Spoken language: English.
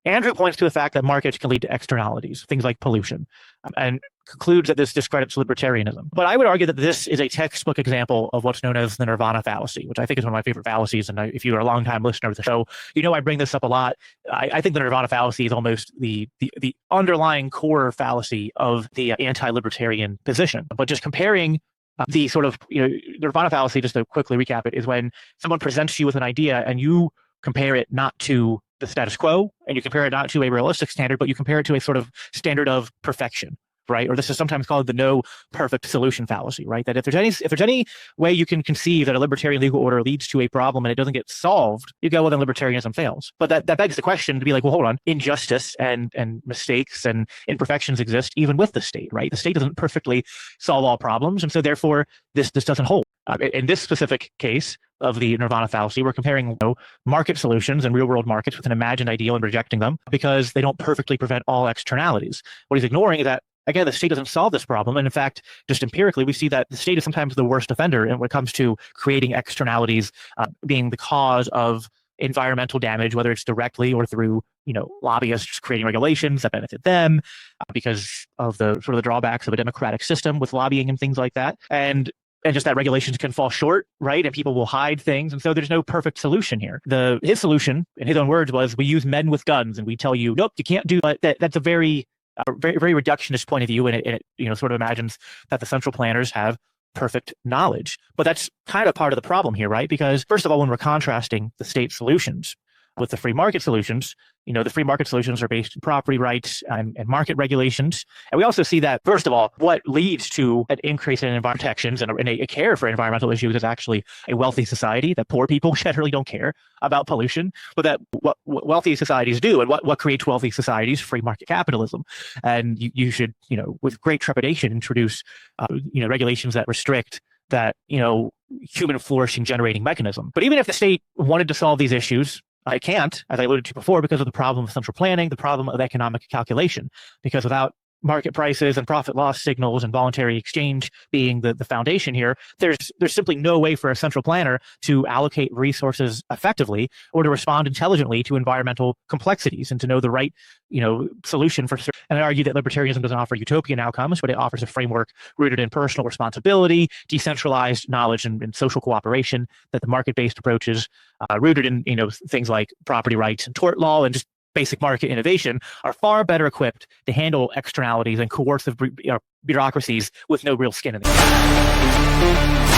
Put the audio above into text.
Andrew points to the fact that markets can lead to externalities, things like pollution, and concludes that this discredits libertarianism. But I would argue that this is a textbook example of what's known as the Nirvana Fallacy, which I think is one of my favorite fallacies. And if you're a longtime listener of the show, you know I bring this up a lot. I think the Nirvana Fallacy is almost the underlying core fallacy of the anti-libertarian position. But just comparing the sort of, Nirvana Fallacy, just to quickly recap it, is when someone presents you with an idea and you compare it not to the status quo, and you compare it not to a realistic standard, but you compare it to a sort of standard of perfection, right? Or this is sometimes called the no perfect solution fallacy, right? That if there's any way you can conceive that a libertarian legal order leads to a problem and it doesn't get solved, you go, well, then libertarianism fails. But that begs the question to be like, well, hold on, injustice and mistakes and imperfections exist even with the state, right? The state doesn't perfectly solve all problems, and so therefore this doesn't hold. In this specific case of the Nirvana Fallacy, we're comparing market solutions and real-world markets with an imagined ideal and rejecting them because they don't perfectly prevent all externalities. What he's ignoring is that, again, the state doesn't solve this problem. And in fact, just empirically, we see that the state is sometimes the worst offender when it comes to creating externalities, being the cause of environmental damage, whether it's directly or through lobbyists creating regulations that benefit them because of the sort of the drawbacks of a democratic system with lobbying and things like that. And just that regulations can fall short, right? And people will hide things. And so there's no perfect solution here. His solution, in his own words, was we use men with guns and we tell you, nope, you can't do that. That's a very reductionist point of view. And it sort of imagines that the central planners have perfect knowledge. But that's kind of part of the problem here, right? Because first of all, when we're contrasting the state solutions with the free market solutions, the free market solutions are based on property rights and market regulations. And we also see that, first of all, what leads to an increase in environmental protections and a care for environmental issues is actually a wealthy society, that poor people generally don't care about pollution, but that what wealthy societies do, and what creates wealthy societies, free market capitalism. And you should, with great trepidation, introduce, regulations that restrict that, human flourishing generating mechanism. But even if the state wanted to solve these issues, it can't, as I alluded to before, because of the problem of central planning, the problem of economic calculation. Because without market prices and profit loss signals and voluntary exchange being the foundation here, there's simply no way for a central planner to allocate resources effectively or to respond intelligently to environmental complexities and to know the right solution for. And I argue that libertarianism doesn't offer utopian outcomes, but it offers a framework rooted in personal responsibility, decentralized knowledge, and social cooperation. That the market-based approaches, rooted in things like property rights and tort law and just basic market innovation, are far better equipped to handle externalities and coercive bureaucracies with no real skin in it.